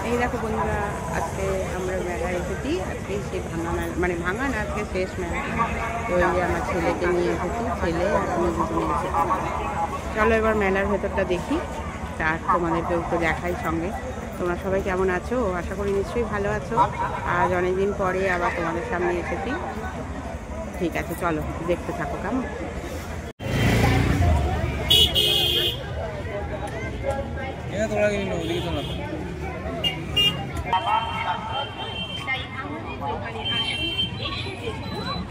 এই দেখো বন্ধুরা, আজকে আমরা মেলায় এসেছি। আজকে সেই ভাঙা মেলা, মানে ভাঙা না, আজকে শেষ মেলা। তো এই যে আমার ছেলেকে নিয়ে এসেছি, ছেলে আর আমি দুজনে এসেছি। চলো এবার মেলার ভেতরটা দেখি, আর তোমাদেরকে একটু দেখাই সঙ্গে। তোমরা সবাই কেমন আছো? আশা করি নিশ্চয়ই ভালো আছো। আজ অনেকদিন পরে আবার তোমাদের সামনে এসেছি। ঠিক আছে, চলো দেখতে থাকো কেমন।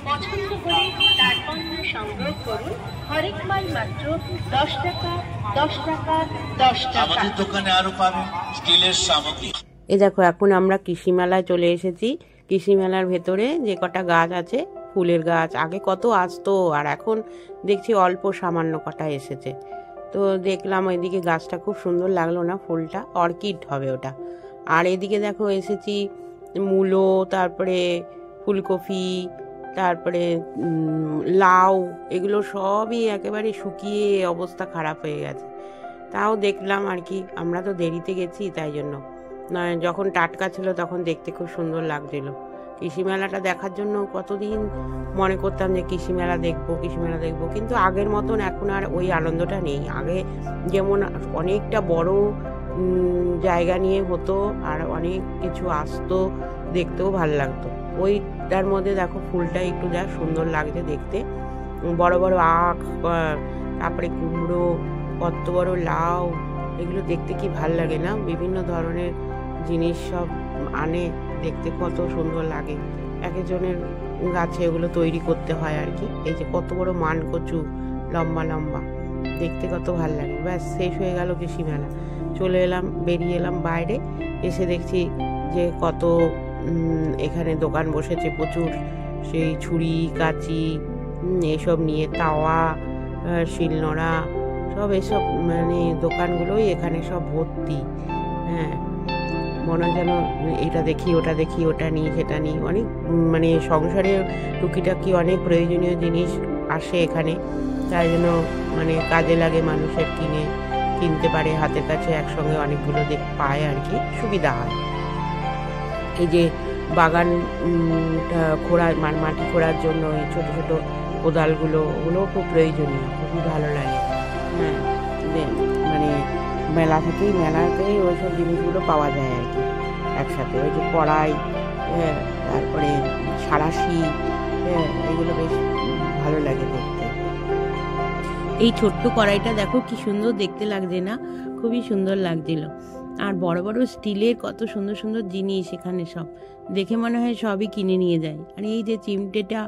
পছন্দ করে তার পণ্য সংগ্রহ করুন। হরেক মাল মাত্র 10 টাকা, 10 টাকা, 10 টাকা। আমাদের দোকানে আরো পাবেন স্টিলের সামগ্রী। এই দেখো, এখন আমরা কৃষি মেলায় চলে এসেছি। কৃষি মেলার ভেতরে যে কটা গাছ আছে, ফুলের গাছ, আগে কত আসতো, আর এখন দেখছি অল্প সামান্য কটা এসেছে। তো দেখলাম ওইদিকে গাছটা খুব সুন্দর লাগলো না, ফুলটা অর্কিড হবে ওটা। আর এদিকে দেখো এসেছি মূলো, তারপরে ফুলকপি, তারপরে লাউ, এগুলো সবই একেবারে শুকিয়ে অবস্থা খারাপ হয়ে গেছে। তাও দেখলাম আর কি, আমরা তো দেরিতে গেছি তাই জন্য, নয় যখন টাটকা ছিল তখন দেখতে খুব সুন্দর লাগছিল। কৃষি মেলাটা দেখার জন্য কতদিন মনে করতাম যে কৃষি মেলা দেখবো, কৃষি মেলা দেখবো, কিন্তু আগের মতন এখন আর ওই আনন্দটা নেই। আগে যেমন অনেকটা বড় জায়গা নিয়ে হতো, আর অনেক কিছু আসতো, দেখতেও ভালো লাগতো। ওইটার মধ্যে দেখো ফুলটা একটু যা সুন্দর লাগছে দেখতে, বড় বড় আখ, তারপরে কুমড়ো, কত বড় লাউ, এগুলো দেখতে কি ভাল লাগে না। বিভিন্ন ধরনের জিনিস সব আনে, দেখতে কত সুন্দর লাগে। এক একজনের গাছে এগুলো তৈরি করতে হয় আর কি। এই যে কত বড় মান কচু, লম্বা লম্বা, দেখতে কত ভাল লাগে। ব্যাস শেষ হয়ে গেল কৃষি মেলা। চলে এলাম, বেরিয়ে এলাম বাইরে, এসে দেখছি যে কত এখানে দোকান বসেছে প্রচুর, সেই ছুরি কাঁচি এসব নিয়ে, তাওয়া, শিলনোড়া, সব এসব মানে দোকানগুলোই এখানে সব ভর্তি। হ্যাঁ, মনে হয় যেন এটা দেখি ওটা দেখি, ওটা নিই সেটা নিই, অনেক মানে সংসারের টুকিটাকি অনেক প্রয়োজনীয় জিনিস আসে এখানে, তাই জন্য মানে কাজে লাগে, মানুষের কিনতে পারে, হাতের কাছে একসঙ্গে অনেকগুলো পায় আর কি, সুবিধা হয়। এই যে বাগান খোঁড়া, মাটি খোঁড়ার জন্য এই ছোটো ছোটো কোদালগুলো, ওগুলোও খুব প্রয়োজনীয়, খুবই ভালো লাগে। হ্যাঁ, মানে মেলাতেই ওইসব জিনিসগুলো পাওয়া যায় আর কি একসাথে। ওই যে কড়াই, হ্যাঁ, তারপরে সাঁড়াশি, হ্যাঁ, এগুলো বেশ ভালো লাগে দেখতে। এই ছোট্ট কড়াইটা দেখো কি সুন্দর দেখতে লাগছে না, খুবই সুন্দর লাগছিল। আর বড় বড় স্টিলের কত সুন্দর সুন্দর জিনিস এখানে, সব দেখে মনে হয় সবই কিনে নিয়ে যায়। আর এই যে চিমটেটা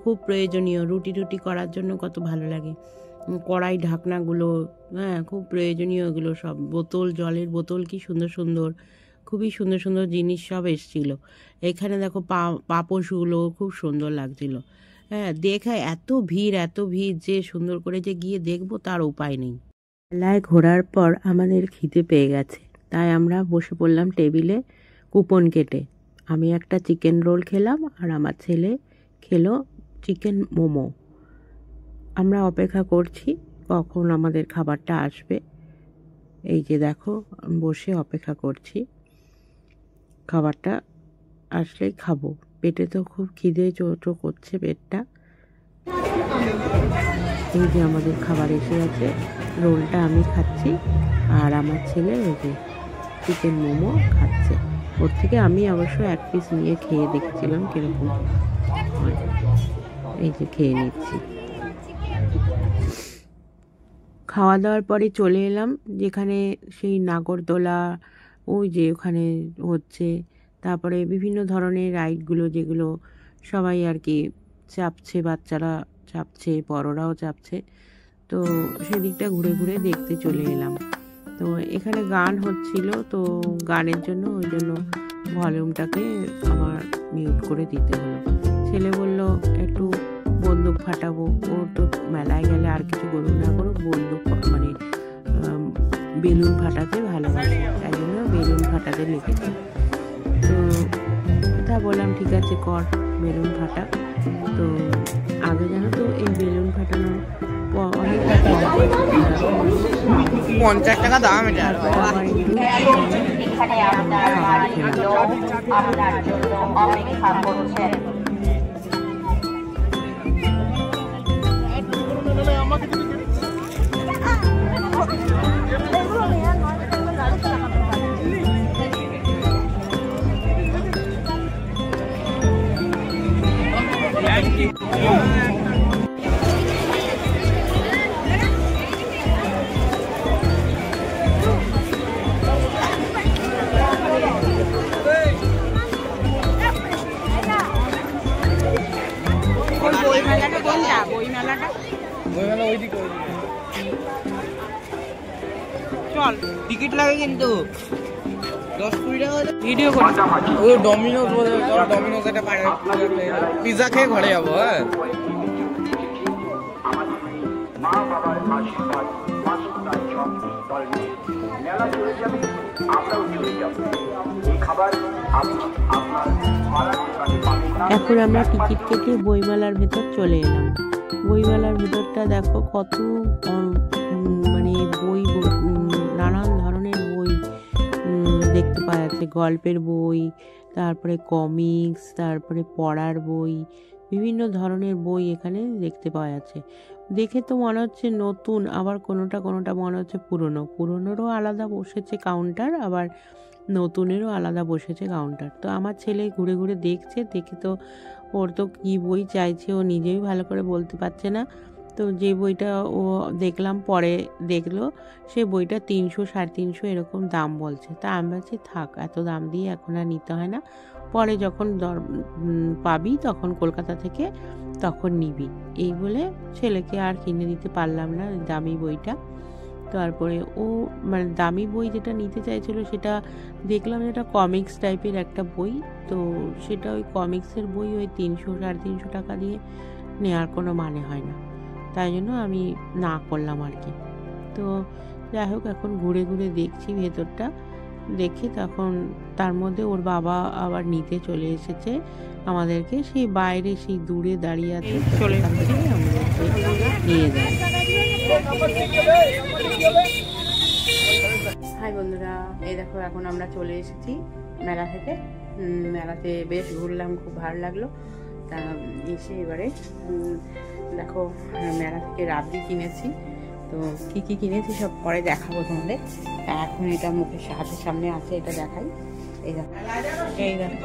খুব প্রয়োজনীয়, রুটি করার জন্য কত ভালো লাগে। কড়াই ঢাকনাগুলো, হ্যাঁ, খুব প্রয়োজনীয় এগুলো সব। বোতল, জলের বোতল, কি সুন্দর সুন্দর, খুবই সুন্দর সুন্দর জিনিস সব এসছিল এখানে। দেখো পাপোশগুলো খুব সুন্দর লাগছিল। হ্যাঁ, দেখা এত ভিড় যে সুন্দর করে যে গিয়ে দেখবো তার উপায় নেই। মেলায় ঘোরার পর আমাদের খিদে পেয়ে গেছে, তাই আমরা বসে পড়লাম টেবিলে কুপন কেটে। আমি একটা চিকেন রোল খেলাম, আর আমার ছেলে খেলো চিকেন মোমো। আমরা অপেক্ষা করছি কখন আমাদের খাবারটা আসবে। এই যে দেখো, বসে অপেক্ষা করছি, খাবারটা আসলেই খাবো। পেটে তো খুব খিদে চো করছে পেটটা। এই যে আমাদের খাবার এসে আছে, রোলটা আমি খাচ্ছি, আর আমার ছেলে ওই যে চিকেন মোমো খাচ্ছে। ওর থেকে আমি অবশ্য এক পিস নিয়ে খেয়ে দেখছিলাম কিরকম। এই যে খেয়ে নিচ্ছি। খাওয়া দাওয়ার পরে চলে এলাম যেখানে সেই নাগরদোলা, ওই যে ওখানে হচ্ছে, তারপরে বিভিন্ন ধরনের রাইডগুলো, যেগুলো সবাই আর কি চাপছে, বাচ্চারা চাপছে, বড়রাও চাপছে। তো সেদিকটা ঘুরে ঘুরে দেখতে চলে এলাম। তো এখানে গান হচ্ছিল, তো গানের জন্য ওই জন্য ভলিউমটাকে আমার মিউট করে দিতে হলো। ছেলে বলল একটু বন্দুক ফাটাবো, ও তো মেলায় গেলে আর কিছু করুক না করুক, বন্দুক মানে বেলুন ফাটাতে ভালোবাসে, তাই জন্য বেলুন ফাটাতে লেগেছে। তো তা বললাম ঠিক আছে কর, বেলুন ফাটা। তো আগে জানো তো এই বেলুন ফাটানো অনেক টাকা, 50 টাকা দাম। এটা এখানে আপনার বাড়ির লোক আপনার জন্য অপেক্ষা করছেন। চল, টিকিট লাগে কিন্তু 10-20 টাকা ভিডিও করি। ও ডমিনোজ বলে, চল ডমিনোজ একটা পিজা খেয়ে ঘরে যাবো। হ্যাঁ, এখন আমরা টিকিট কেটে বইমেলার ভেতর চলে এলাম। বইমেলার ভেতরটা দেখো কত মানে বই, নানান ধরনের বই দেখতে পাওয়া যাচ্ছে। গল্পের বই, তারপরে কমিক্স, তারপরে পড়ার বই, বিভিন্ন ধরনের বই এখানে দেখতে পাওয়া যাচ্ছে। দেখে তো মনে হচ্ছে নতুন, আবার কোনোটা মনে হচ্ছে পুরনোরও আলাদা বসেছে কাউন্টার, আবার নতুনেরও আলাদা বসেছে কাউন্টার। তো আমার ছেলে ঘুরে ঘুরে দেখছে, দেখে তো ওর তো কী বই চাইছে ও নিজেই ভালো করে বলতে পারছে না। তো যে বইটা ও দেখলাম পরে দেখলো, সে বইটা 300-350 এরকম দাম বলছে। তা আমি বলছি থাক, এত দাম দিয়ে এখন আর নিতে হয় না, পরে যখন পাবি তখন কলকাতা থেকে তখন নিবি। এই বলে ছেলেকে আর কিনে দিতে পারলাম না দামি বইটা। তারপরে ও মানে দামি বই যেটা নিতে চাইছিল সেটা দেখলাম যেটা কমিক্স টাইপের একটা বই। তো সেটা ওই কমিক্সের বই ওই 300-350 টাকা দিয়ে নেওয়ার কোনো মানে হয় না, তাই জন্য আমি না করলাম আর কি। তো যাই হোক, এখন ঘুরে ঘুরে দেখছি ভেতরটা, দেখে তখন তার মধ্যে ওর বাবা আবার নিতে চলে এসেছে আমাদেরকে। সেই বাইরে সেই দূরে দাঁড়িয়ে আছে, চলে আমাদেরকে নিয়ে যায়। হাই বন্ধুরা, এই দেখো এখন আমরা চলে এসেছি মেলা থেকে। মেলাতে বেশ ঘুরলাম, খুব ভালো লাগলো। তা এসে এবারে দেখো মেলা থেকে রাবড়ি কিনেছি। তো কি কি কিনেছি সব পরে দেখাবো তোমাদের। এখন এটা মুখের হাতের সামনে আছে, এটা দেখাই। এই দেখো, এই দেখো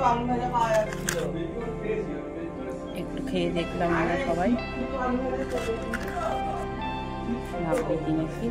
একটু খেয়ে দেখলাম আমরা সবাই। রাবড়ি কিনেছি।